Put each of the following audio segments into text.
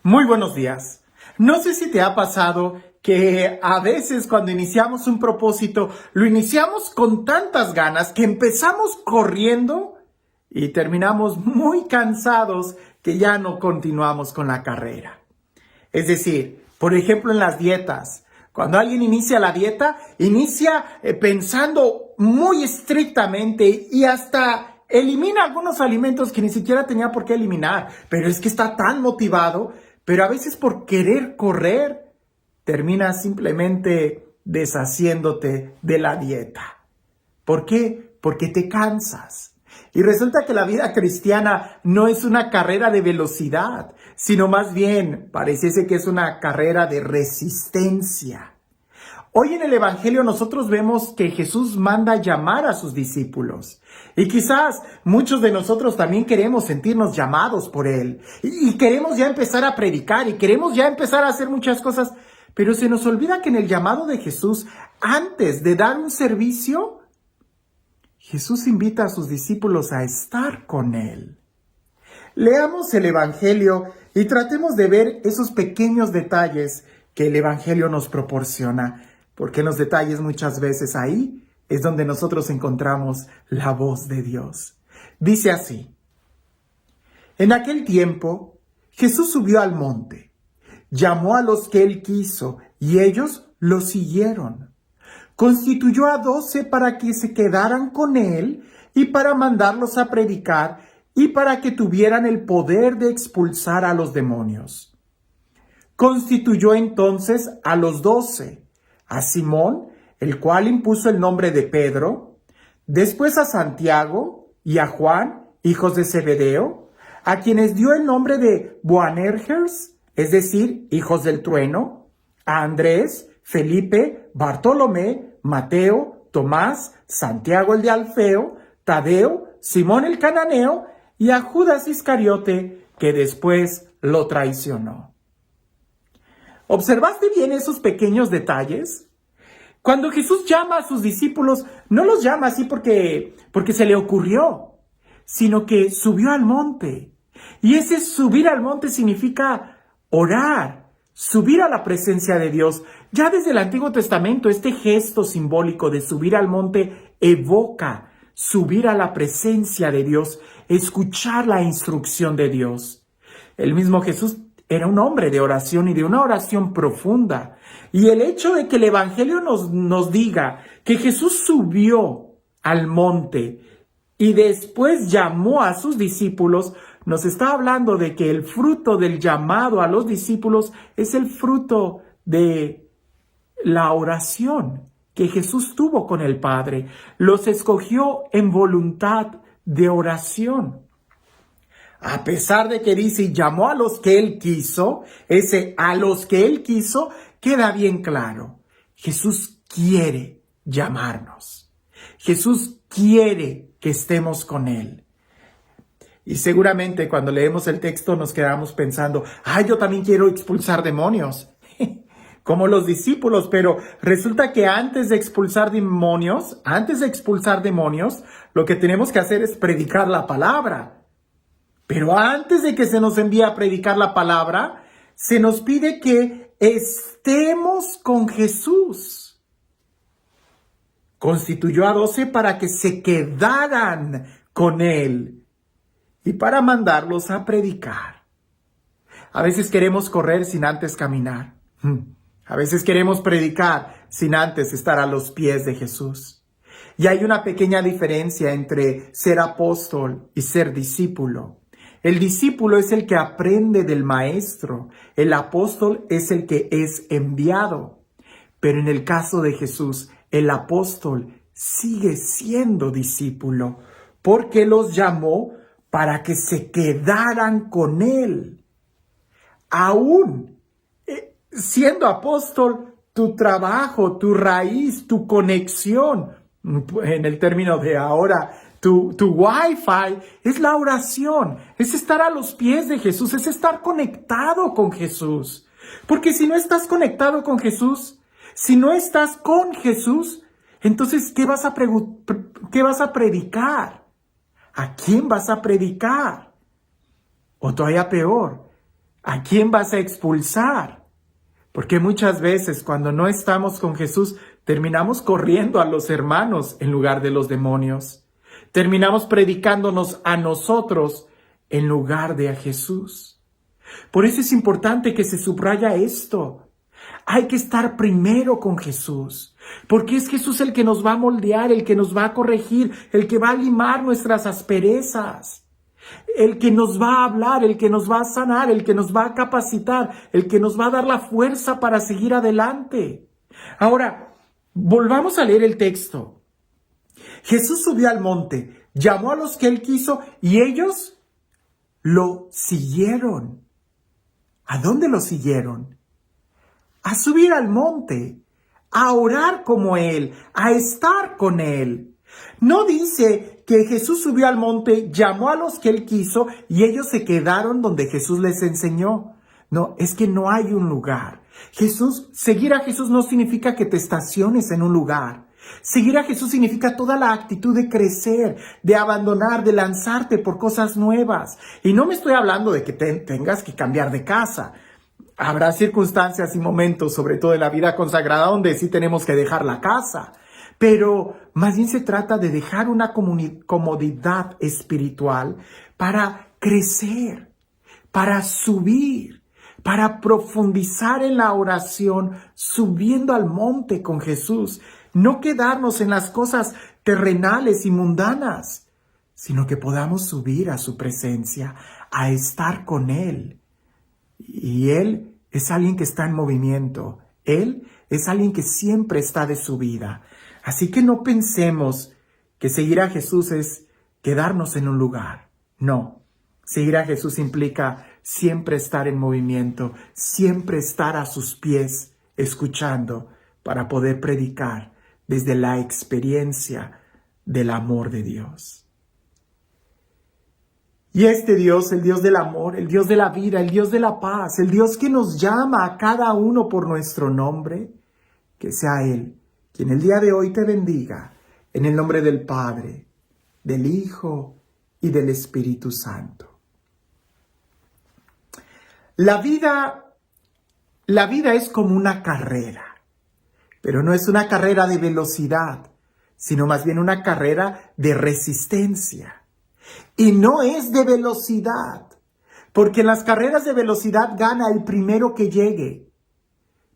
Muy buenos días. No sé si te ha pasado que a veces cuando iniciamos un propósito, lo iniciamos con tantas ganas que empezamos corriendo y terminamos muy cansados que ya no continuamos con la carrera. Es decir, por ejemplo en las dietas. Cuando alguien inicia la dieta, inicia pensando muy estrictamente y hasta elimina algunos alimentos que ni siquiera tenía por qué eliminar. Pero es que está tan motivado, pero a veces por querer correr, terminas simplemente deshaciéndote de la dieta. ¿Por qué? Porque te cansas. Y resulta que la vida cristiana no es una carrera de velocidad, sino más bien pareciese que es una carrera de resistencia. Hoy en el Evangelio nosotros vemos que Jesús manda llamar a sus discípulos. Y quizás muchos de nosotros también queremos sentirnos llamados por Él. Y queremos ya empezar a predicar y queremos ya empezar a hacer muchas cosas. Pero se nos olvida que en el llamado de Jesús, antes de dar un servicio, Jesús invita a sus discípulos a estar con Él. Leamos el Evangelio y tratemos de ver esos pequeños detalles que el Evangelio nos proporciona, porque en los detalles muchas veces ahí es donde nosotros encontramos la voz de Dios. Dice así: en aquel tiempo, Jesús subió al monte, llamó a los que Él quiso y ellos lo siguieron. Constituyó a 12 para que se quedaran con Él y para mandarlos a predicar y para que tuvieran el poder de expulsar a los demonios. Constituyó entonces a los 12, a Simón, el cual impuso el nombre de Pedro, después a Santiago y a Juan, hijos de Zebedeo, a quienes dio el nombre de Boanerges, es decir, hijos del trueno, a Andrés, Felipe, Bartolomé, Mateo, Tomás, Santiago el de Alfeo, Tadeo, Simón el cananeo y a Judas Iscariote, que después lo traicionó. ¿Observaste bien esos pequeños detalles? Cuando Jesús llama a sus discípulos, no los llama así porque se le ocurrió, sino que subió al monte. Y ese subir al monte significa orar, subir a la presencia de Dios. Ya desde el Antiguo Testamento, este gesto simbólico de subir al monte evoca subir a la presencia de Dios, escuchar la instrucción de Dios. El mismo Jesús era un hombre de oración y de una oración profunda. Y el hecho de que el Evangelio nos diga que Jesús subió al monte y después llamó a sus discípulos, nos está hablando de que el fruto del llamado a los discípulos es el fruto de la oración que Jesús tuvo con el Padre. Los escogió en voluntad de oración. A pesar de que dice, llamó a los que Él quiso, ese a los que Él quiso, queda bien claro. Jesús quiere llamarnos. Jesús quiere que estemos con Él. Y seguramente cuando leemos el texto nos quedamos pensando, yo también quiero expulsar demonios, como los discípulos, pero resulta que antes de expulsar demonios, lo que tenemos que hacer es predicar la palabra. Pero antes de que se nos envíe a predicar la palabra, se nos pide que estemos con Jesús. Constituyó a 12 para que se quedaran con Él y para mandarlos a predicar. A veces queremos correr sin antes caminar. A veces queremos predicar sin antes estar a los pies de Jesús. Y hay una pequeña diferencia entre ser apóstol y ser discípulo. El discípulo es el que aprende del maestro. El apóstol es el que es enviado. Pero en el caso de Jesús, el apóstol sigue siendo discípulo porque los llamó para que se quedaran con Él. Aún siendo apóstol, tu trabajo, tu raíz, tu conexión, en el término de ahora, tu Wi-Fi, es la oración, es estar a los pies de Jesús, es estar conectado con Jesús. Porque si no estás conectado con Jesús, si no estás con Jesús, entonces, ¿qué vas a predicar? ¿A quién vas a predicar? O todavía peor, ¿A quién vas a expulsar? Porque muchas veces cuando no estamos con Jesús, terminamos corriendo a los hermanos en lugar de los demonios. Terminamos predicándonos a nosotros en lugar de a Jesús. Por eso es importante que se subraya esto. Hay que estar primero con Jesús, porque es Jesús el que nos va a moldear, el que nos va a corregir, el que va a limar nuestras asperezas, el que nos va a hablar, el que nos va a sanar, el que nos va a capacitar, el que nos va a dar la fuerza para seguir adelante. Ahora, volvamos a leer el texto. Jesús subió al monte, llamó a los que él quiso y ellos lo siguieron. ¿A dónde lo siguieron? A subir al monte, a orar como él, a estar con él. No dice que Jesús subió al monte, llamó a los que él quiso y ellos se quedaron donde Jesús les enseñó. No, es que no hay un lugar. Seguir a Jesús no significa que te estaciones en un lugar. Seguir a Jesús significa toda la actitud de crecer, de abandonar, de lanzarte por cosas nuevas. Y no me estoy hablando de que tengas que cambiar de casa. Habrá circunstancias y momentos, sobre todo en la vida consagrada, donde sí tenemos que dejar la casa. Pero más bien se trata de dejar una comodidad espiritual para crecer, para subir, para profundizar en la oración, subiendo al monte con Jesús. No quedarnos en las cosas terrenales y mundanas, sino que podamos subir a su presencia, a estar con Él. Y Él es alguien que está en movimiento. Él es alguien que siempre está de su vida. Así que no pensemos que seguir a Jesús es quedarnos en un lugar. No, seguir a Jesús implica siempre estar en movimiento, siempre estar a sus pies, escuchando, para poder predicar desde la experiencia del amor de Dios. Y este Dios, el Dios del amor, el Dios de la vida, el Dios de la paz, el Dios que nos llama a cada uno por nuestro nombre, que sea Él quien el día de hoy te bendiga, en el nombre del Padre, del Hijo y del Espíritu Santo. La vida es como una carrera, pero no es una carrera de velocidad, sino más bien una carrera de resistencia. Y no es de velocidad, porque en las carreras de velocidad gana el primero que llegue.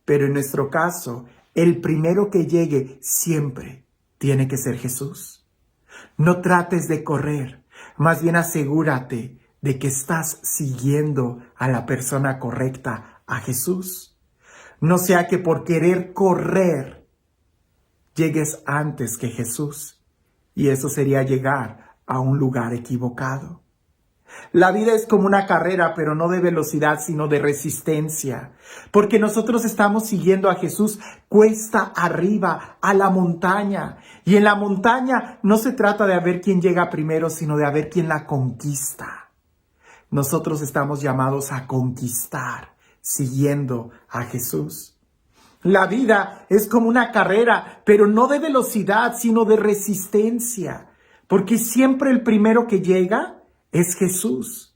Pero en nuestro caso, el primero que llegue siempre tiene que ser Jesús. No trates de correr, más bien asegúrate de que estás siguiendo a la persona correcta, a Jesús. No sea que por querer correr llegues antes que Jesús, y eso sería llegar a un lugar equivocado. La vida es como una carrera, pero no de velocidad, sino de resistencia. Porque nosotros estamos siguiendo a Jesús cuesta arriba, a la montaña. Y en la montaña no se trata de a ver quién llega primero, sino de a ver quién la conquista. Nosotros estamos llamados a conquistar, siguiendo a Jesús. La vida es como una carrera, pero no de velocidad, sino de resistencia. Porque siempre el primero que llega es Jesús.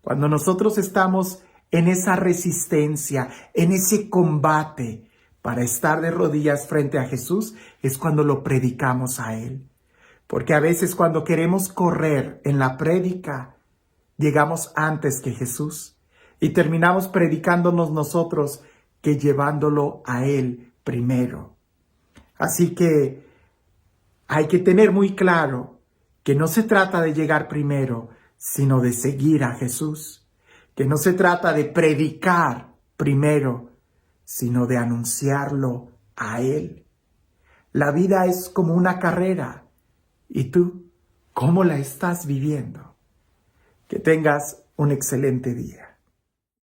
Cuando nosotros estamos en esa resistencia, en ese combate para estar de rodillas frente a Jesús, es cuando lo predicamos a Él. Porque a veces cuando queremos correr en la prédica, llegamos antes que Jesús y terminamos predicándonos nosotros que llevándolo a Él primero. Así que hay que tener muy claro que no se trata de llegar primero, sino de seguir a Jesús. Que no se trata de predicar primero, sino de anunciarlo a Él. La vida es como una carrera. ¿Y tú cómo la estás viviendo? Que tengas un excelente día.